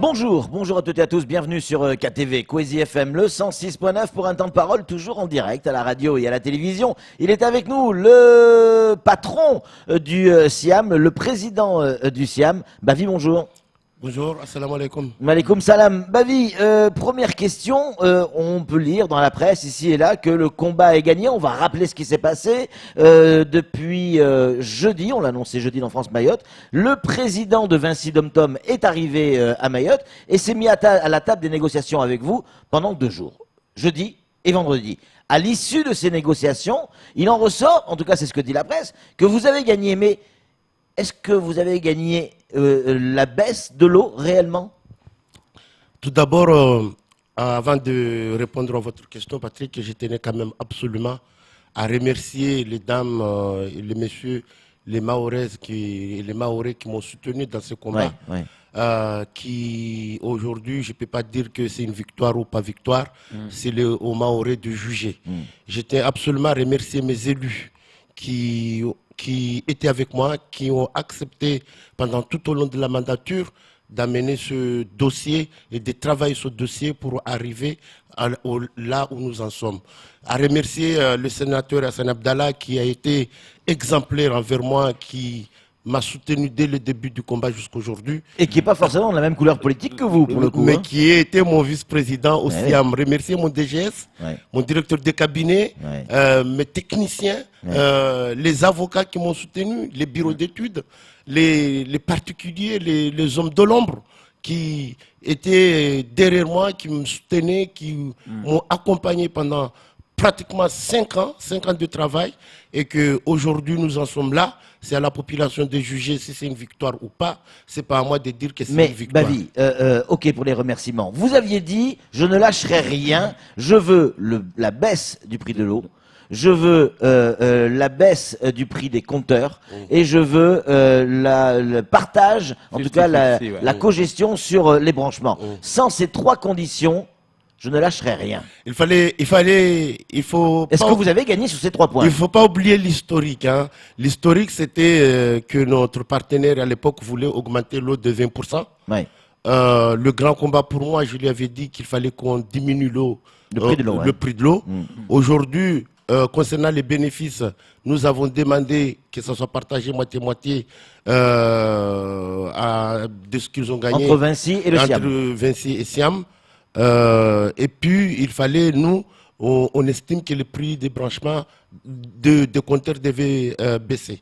Bonjour à toutes et à tous, bienvenue sur KTV, Kwezi FM, le 106.9 pour un temps de parole toujours en direct à la radio et à la télévision. Il est avec nous, le patron du SIAM, le président du SIAM. Bavi, bonjour. Bonjour, assalamu alaikum. Malikum salam. Bavi, première question, on peut lire dans la presse ici et là que le combat est gagné. On va rappeler ce qui s'est passé depuis jeudi, on l'a annoncé jeudi dans France Mayotte. Le président de Vinci Dom-Tom est arrivé à Mayotte et s'est mis à la table des négociations avec vous pendant 2 jours, jeudi et vendredi. À l'issue de ces négociations, il en ressort, en tout cas c'est ce que dit la presse, que vous avez gagné. Mais est-ce que vous avez gagné la baisse de l'eau réellement? Tout d'abord, avant de répondre à votre question, Patrick, je tenais quand même absolument à remercier les dames et les messieurs, les Mahorais qui m'ont soutenu dans ce combat. Ouais. Qui aujourd'hui, je ne peux pas dire que c'est une victoire ou pas victoire, c'est aux Mahorais de juger. Je tiens absolument à remercier mes élus qui étaient avec moi, qui ont accepté pendant tout au long de la mandature d'amener ce dossier et de travailler ce dossier pour arriver là où nous en sommes. À remercier le sénateur Hassan Abdallah qui a été exemplaire envers moi, qui m'a soutenu dès le début du combat jusqu'à aujourd'hui. Et qui n'est pas forcément de la même couleur politique que vous, pour le coup. Mais qui a été mon vice-président aussi, à me remercier mon DGS, mon directeur de cabinet, mes techniciens, les avocats qui m'ont soutenu, les bureaux d'études, les particuliers, les hommes de l'ombre qui étaient derrière moi, qui me soutenaient, qui m'ont accompagné pendant pratiquement 5 ans de travail, et qu'aujourd'hui nous en sommes là. C'est à la population de juger si c'est une victoire ou pas. C'est pas à moi de dire que c'est une victoire. Mais Bavi, ok pour les remerciements. Vous aviez dit, je ne lâcherai rien, je veux la baisse du prix de l'eau, je veux la baisse du prix des compteurs, et je veux le partage, en tout cas la cogestion sur les branchements. Sans ces 3 conditions, je ne lâcherai rien. Est-ce que vous avez gagné sur ces 3 points? Il ne faut pas oublier l'historique. L'historique, c'était que notre partenaire à l'époque voulait augmenter l'eau de 20%. Ouais. Le grand combat pour moi, je lui avais dit qu'il fallait qu'on diminue le prix de l'eau. Aujourd'hui, concernant les bénéfices, nous avons demandé que ça soit partagé moitié-moitié de ce qu'ils ont gagné. Entre Vinci et le SIAM. Entre Vinci et SIAM. Et puis, il fallait, nous, on estime que le prix des branchements de compteurs devait baisser.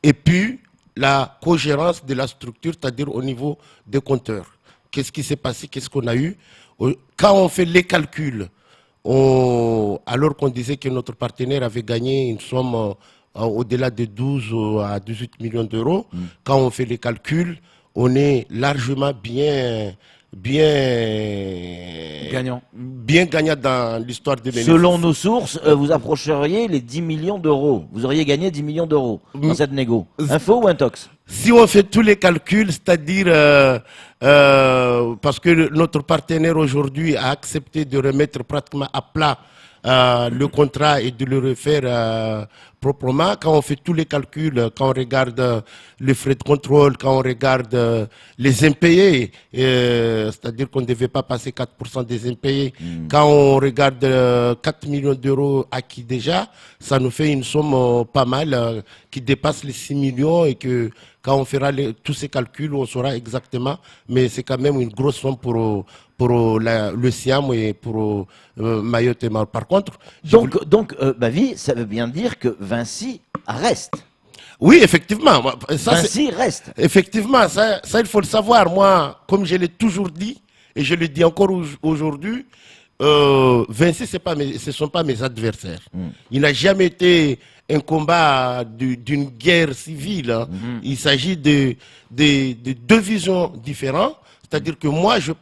Et puis, la cogérance de la structure, c'est-à-dire au niveau des compteurs. Qu'est-ce qui s'est passé? Qu'est-ce qu'on a eu? Quand on fait les calculs, alors qu'on disait que notre partenaire avait gagné une somme au-delà de 12 à 18 millions d'euros, quand on fait les calculs, on est largement bien gagnant dans l'histoire des bénéfices. Selon nos sources, vous approcheriez les 10 millions d'euros. Vous auriez gagné 10 millions d'euros dans cette négo. Info ou intox? Si on fait tous les calculs, c'est-à-dire parce que notre partenaire aujourd'hui a accepté de remettre pratiquement à plat le contrat et de le refaire proprement. Quand on fait tous les calculs, quand on regarde les frais de contrôle, quand on regarde les impayés, c'est-à-dire qu'on ne devait pas passer 4% des impayés, quand on regarde 4 millions d'euros acquis déjà, ça nous fait une somme pas mal qui dépasse les 6 millions, et que quand on fera tous ces calculs, on saura exactement, mais c'est quand même une grosse somme pour le SIAM et pour Mayotte et Maroc. Par contre... Donc Bavi, ça veut bien dire que Vinci reste. Oui, effectivement. Vinci reste. Effectivement, ça, il faut le savoir. Moi, comme je l'ai toujours dit, et je le dis encore aujourd'hui, Vinci, ce ne sont pas mes adversaires. Il n'a jamais été un combat d'une guerre civile. Il s'agit de 2 visions différentes. C'est-à-dire que moi, je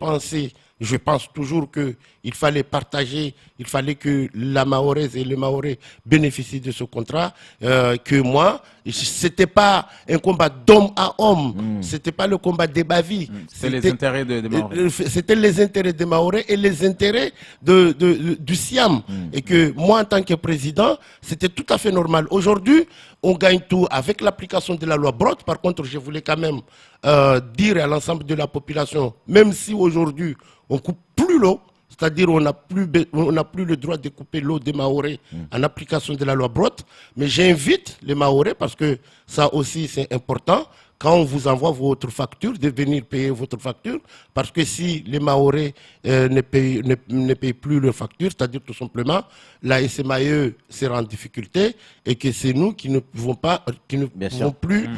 pense toujours qu'il il fallait partager, il fallait que la Mahoraise et les Mahorais bénéficient de ce contrat, que moi, c'était pas un combat d'homme à homme, c'était pas le combat des bavis. C'était les intérêts des Mahorais. C'était les intérêts des Mahorais et les intérêts du Siam. Et que moi, en tant que président, c'était tout à fait normal. Aujourd'hui, on gagne tout avec l'application de la loi Brotte. Par contre, je voulais quand même dire à l'ensemble de la population, même si aujourd'hui, on coupe plus l'eau, c'est-à-dire on n'a plus le droit de couper l'eau des Mahorais en application de la loi Brotte, mais j'invite les Mahorais, parce que ça aussi c'est important, quand on vous envoie votre facture, de venir payer votre facture, parce que si les Mahorais ne payent plus leur facture, c'est-à-dire tout simplement, la SMAE sera en difficulté et que c'est nous qui ne pouvons pas, pouvons plus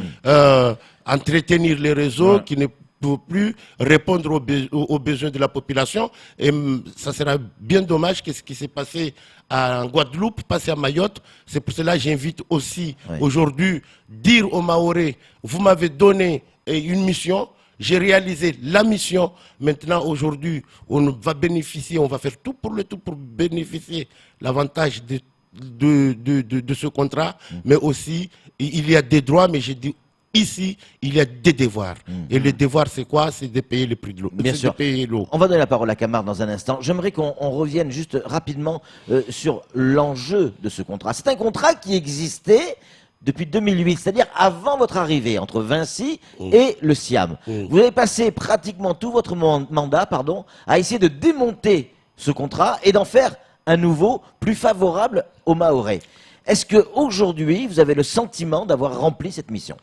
entretenir les réseaux, qui ne pouvons plus répondre aux besoins de la population. Et ça sera bien dommage que ce qui s'est passé en Guadeloupe, passé à Mayotte. C'est pour cela que j'invite aussi aujourd'hui dire aux Mahorais, vous m'avez donné une mission, j'ai réalisé la mission. Maintenant, aujourd'hui, on va bénéficier, on va faire tout pour bénéficier l'avantage de ce contrat. Mais aussi, il y a des droits, mais j'ai dit ici, il y a des devoirs. Et le devoir, c'est quoi? C'est de payer le prix de l'eau. Bien sûr. De payer l'eau. On va donner la parole à Camar dans un instant. J'aimerais qu'on revienne juste rapidement sur l'enjeu de ce contrat. C'est un contrat qui existait depuis 2008, c'est-à-dire avant votre arrivée, entre Vinci et le Siam. Vous avez passé pratiquement tout votre mandat à essayer de démonter ce contrat et d'en faire un nouveau, plus favorable aux Mahorais. Est-ce qu'aujourd'hui, vous avez le sentiment d'avoir rempli cette mission ?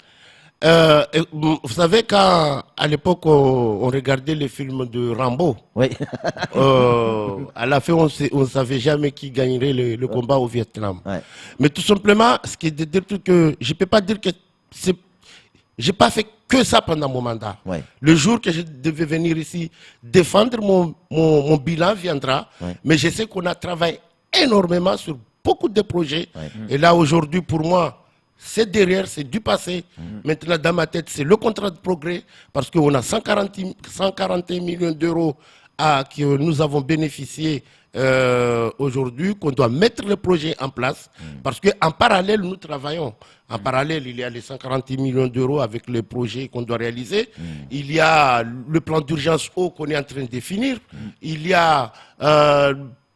Vous savez, quand à l'époque on regardait les films de Rambo, oui. À la fin on ne savait jamais qui gagnerait le combat au Vietnam. Ouais. Mais tout simplement, ce qui est de dire que je peux pas dire que j'ai pas fait que ça pendant mon mandat. Ouais. Le jour que je devais venir ici défendre mon bilan viendra, mais je sais qu'on a travaillé énormément sur beaucoup de projets. Et là aujourd'hui pour moi, c'est derrière, c'est du passé. Maintenant, dans ma tête, c'est le contrat de progrès, parce qu'on a 141 millions d'euros que nous avons bénéficié aujourd'hui, qu'on doit mettre le projet en place, parce qu'en parallèle, nous travaillons. En parallèle, il y a les 140 millions d'euros avec les projets qu'on doit réaliser. Il y a le plan d'urgence eau qu'on est en train de définir. Il y a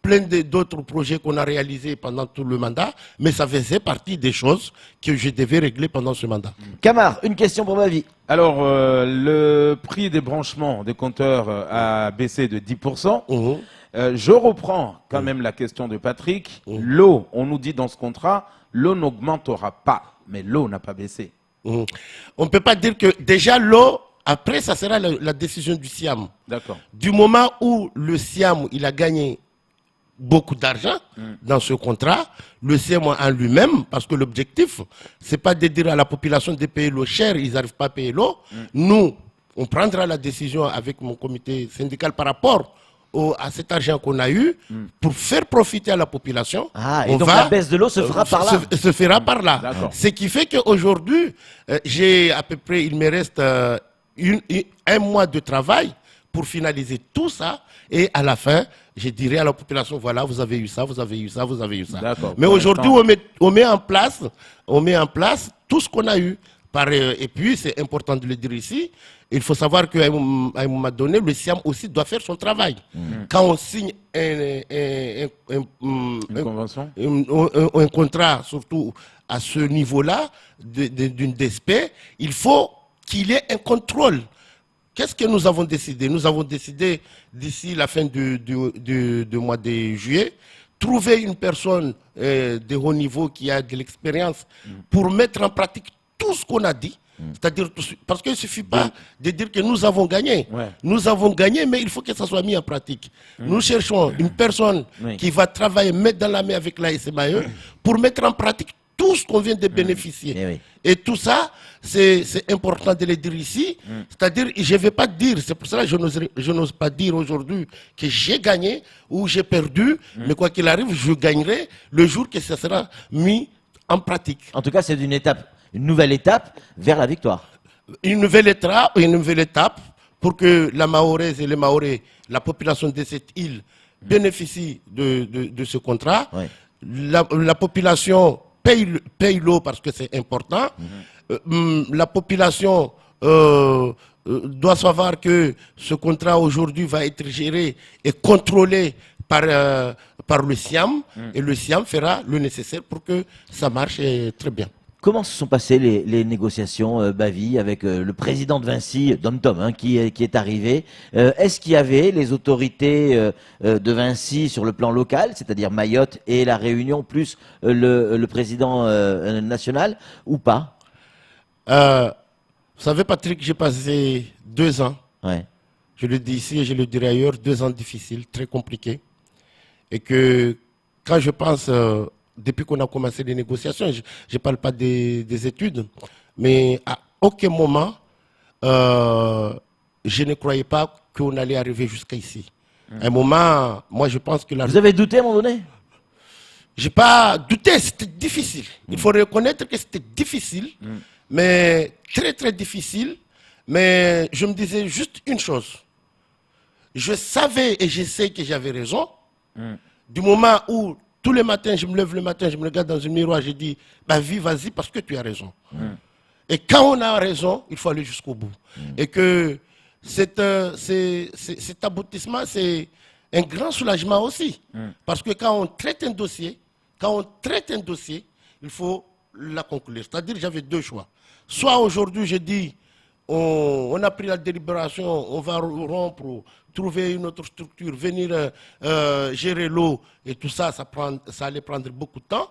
plein d'autres projets qu'on a réalisés pendant tout le mandat, mais ça faisait partie des choses que je devais régler pendant ce mandat. Camar, une question pour ma vie. Alors, le prix des branchements des compteurs a baissé de 10%. Je reprends quand même la question de Patrick. L'eau, on nous dit dans ce contrat, l'eau n'augmentera pas, mais l'eau n'a pas baissé. On ne peut pas dire que déjà l'eau, après ça sera la décision du Siam. D'accord. Du moment où le Siam il a gagné beaucoup d'argent dans ce contrat, le Siam en lui-même, parce que l'objectif, c'est pas de dire à la population de payer l'eau chère, ils n'arrivent pas à payer l'eau. Nous, on prendra la décision avec mon comité syndical par rapport à cet argent qu'on a eu pour faire profiter à la population. Ah, et donc la baisse de l'eau se fera par là. Se fera par là. Ce qui fait qu'aujourd'hui, j'ai à peu près, il me reste un mois de travail pour finaliser tout ça, et à la fin, je dirai à la population, voilà, vous avez eu ça, vous avez eu ça, vous avez eu ça. Mais aujourd'hui, on met en place tout ce qu'on a eu. Et puis, c'est important de le dire ici, il faut savoir qu'à un moment donné, le Siam aussi doit faire son travail. Quand on signe une convention, un contrat, surtout à ce niveau-là, d'une DSP, il faut qu'il y ait un contrôle. Qu'est-ce que nous avons décidé? Nous avons décidé, d'ici la fin du mois de juillet, trouver une personne de haut niveau qui a de l'expérience pour mettre en pratique tout ce qu'on a dit. C'est-à-dire, parce qu'il ne suffit pas de dire que nous avons gagné. Nous avons gagné, mais il faut que ça soit mis en pratique. Nous cherchons une personne qui va travailler, mettre dans la main avec la SMAE pour mettre en pratique tout ce qu'on vient de bénéficier. Et tout ça, c'est important de le dire ici. C'est-à-dire, je ne vais pas dire, c'est pour cela que je n'ose pas dire aujourd'hui que j'ai gagné ou j'ai perdu, mais quoi qu'il arrive, je gagnerai le jour que ça sera mis en pratique. En tout cas, c'est une nouvelle étape vers la victoire. Une nouvelle étape pour que la Mahoraise et les Mahorais, la population de cette île, bénéficient de ce contrat. Ouais. La population paye l'eau parce que c'est important. La population doit savoir que ce contrat aujourd'hui va être géré et contrôlé par le SIAM. Et le SIAM fera le nécessaire pour que ça marche très bien. Comment se sont passées les négociations, Bavi, avec le président de Vinci, Dom-Tom, hein, qui est arrivé? Est-ce qu'il y avait les autorités de Vinci sur le plan local, c'est-à-dire Mayotte et la Réunion, plus le président national, ou pas? Vous savez, Patrick, j'ai passé 2 ans. Ouais. Je le dis ici et je le dirai ailleurs, 2 ans difficiles, très compliqués. Et que quand je pense, depuis qu'on a commencé les négociations, je ne parle pas des études, mais à aucun moment, je ne croyais pas qu'on allait arriver jusqu'à ici. À un moment, moi je pense que Vous avez douté à un moment donné? j'ai pas douté, c'était difficile. Il faut reconnaître que c'était difficile, mais très très difficile. Mais je me disais juste une chose. Je savais et je sais que j'avais raison. Du moment où tous les matins, je me lève le matin, je me regarde dans un miroir, je dis, bah vie, vas-y parce que tu as raison. Et quand on a raison, il faut aller jusqu'au bout. Et que cet aboutissement, c'est un grand soulagement aussi. Parce que quand on traite un dossier, il faut la conclure. C'est-à-dire j'avais 2 choix. Soit aujourd'hui, je dis, on a pris la délibération, on va rompre, trouver une autre structure, venir gérer l'eau et tout ça, ça allait prendre beaucoup de temps.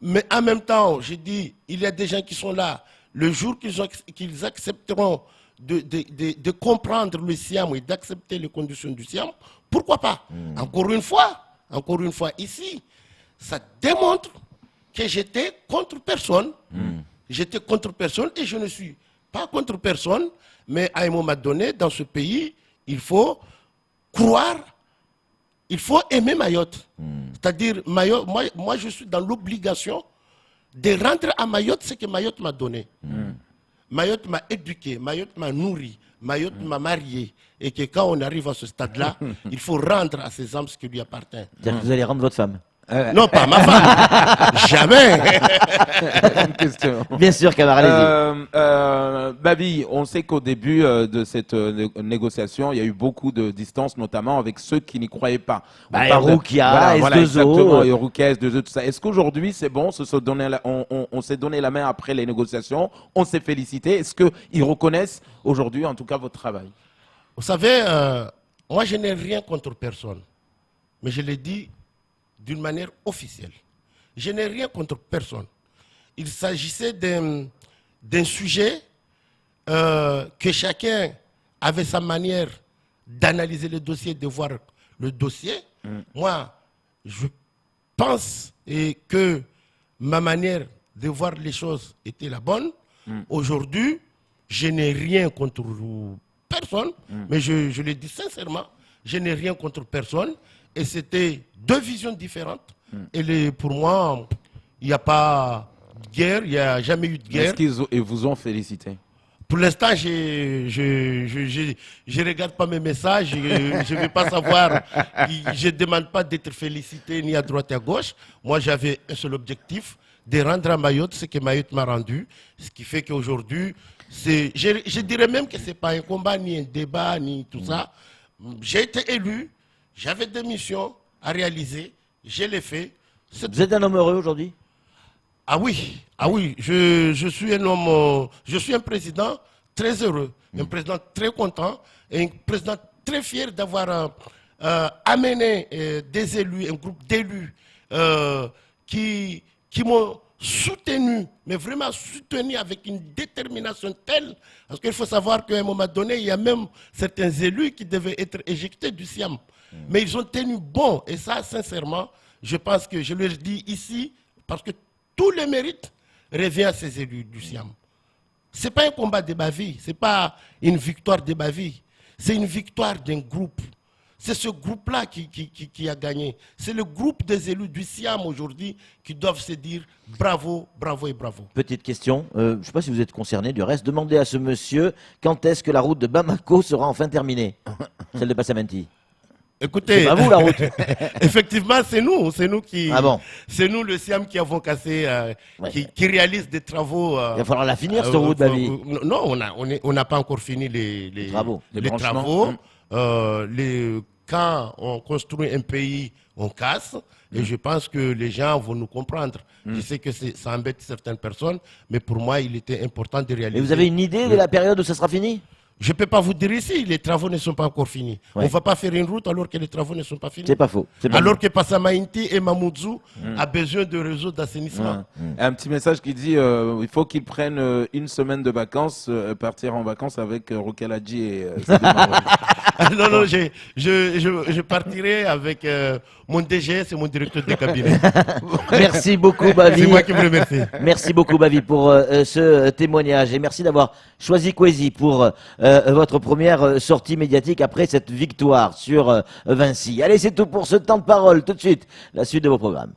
Mais en même temps, j'ai dit, il y a des gens qui sont là, le jour qu'ils accepteront de comprendre le SIAM et d'accepter les conditions du SIAM, pourquoi pas? Encore une fois ici, ça démontre que j'étais contre personne. J'étais contre personne et je ne suis pas contre personne, mais à un moment donné, dans ce pays, il faut croire, il faut aimer Mayotte. C'est-à-dire, Mayotte, moi, je suis dans l'obligation de rendre à Mayotte ce que Mayotte m'a donné. Mayotte m'a éduqué, Mayotte m'a nourri, Mayotte m'a marié. Et que quand on arrive à ce stade-là, il faut rendre à ces âmes ce qui lui appartient. C'est-à-dire que vous allez rendre votre femme? Non, pas ma femme. Jamais. Une question. Bien sûr, Camara, allez-y. Babi, on sait qu'au début de cette négociation, il y a eu beaucoup de distance, notamment avec ceux qui n'y croyaient pas. Bah, Erukia, S2O. Exactement, Erukia, S2O, tout ça. Est-ce qu'aujourd'hui, c'est bon, on s'est donné la main après les négociations, on s'est félicité. Est-ce qu'ils reconnaissent aujourd'hui, en tout cas, votre travail? Vous savez, moi, je n'ai rien contre personne. Mais je l'ai dit d'une manière officielle. Je n'ai rien contre personne. Il s'agissait d'un sujet que chacun avait sa manière d'analyser le dossier, de voir le dossier. Moi, je pense que ma manière de voir les choses était la bonne. Aujourd'hui, je n'ai rien contre personne, mais je le dis sincèrement, je n'ai rien contre personne. Et c'était 2 visions différentes. Et pour moi, il n'y a pas de guerre, il n'y a jamais eu de guerre. Est-ce qu'ils vous ont félicité? Pour l'instant, je regarde pas mes messages, je ne vais pas savoir, je ne demande pas d'être félicité ni à droite ni à gauche. Moi, j'avais un seul objectif, de rendre à Mayotte ce que Mayotte m'a rendu. Ce qui fait qu'aujourd'hui, je dirais même que ce n'est pas un combat, ni un débat, ni tout ça. J'ai été élu. J'avais des missions à réaliser, je l'ai fait. Vous êtes un homme heureux aujourd'hui? Ah oui, je suis un homme, je suis un président très heureux, un président très content et un président très fier d'avoir amené des élus, un groupe d'élus qui m'ont soutenu, mais vraiment soutenu avec une détermination telle, parce qu'il faut savoir qu'à un moment donné, il y a même certains élus qui devaient être éjectés du SIAM. Mais ils ont tenu bon, et ça, sincèrement, je pense que je leur dis ici, parce que tout le mérite revient à ces élus du SIAM. Ce n'est pas un combat de Bavi, ce n'est pas une victoire de Bavi, c'est une victoire d'un groupe. C'est ce groupe-là qui a gagné. C'est le groupe des élus du SIAM aujourd'hui qui doivent se dire bravo, bravo et bravo. Petite question, je ne sais pas si vous êtes concerné du reste. Demandez à ce monsieur quand est-ce que la route de Bamako sera enfin terminée, celle de Passamenti. Écoutez, C'est pas vous la route. effectivement, c'est nous qui, Ah bon. c'est nous le SIAM qui avons cassé, Ouais. qui réalise des travaux. Il va falloir la finir cette route, Bavi. Non, on n'a pas encore fini les travaux. Les les branchements. travaux. Quand on construit un pays, on casse. Et je pense que les gens vont nous comprendre. Je sais que ça embête certaines personnes, mais pour moi, il était important de réaliser. Et vous avez une idée de la période où ça sera fini? Je ne peux pas vous dire ici, les travaux ne sont pas encore finis. Ouais. On ne va pas faire une route alors que les travaux ne sont pas finis. C'est pas faux. C'est pas Alors faux. que Passamainti et Mamoudzou a besoin de réseaux d'assainissement. Un petit message qui dit il faut qu'ils prennent une semaine de vacances, partir en vacances avec Rokeladji et Sadio Mamadou. Non, non, je partirai avec mon DGS et mon directeur de cabinet. Merci beaucoup, Bavi. C'est moi qui vous remercie. Merci beaucoup, Bavi, pour ce témoignage. Et merci d'avoir choisi Kwesi pour votre première sortie médiatique après cette victoire sur Vinci. Allez, c'est tout pour ce temps de parole. Tout de suite, la suite de vos programmes.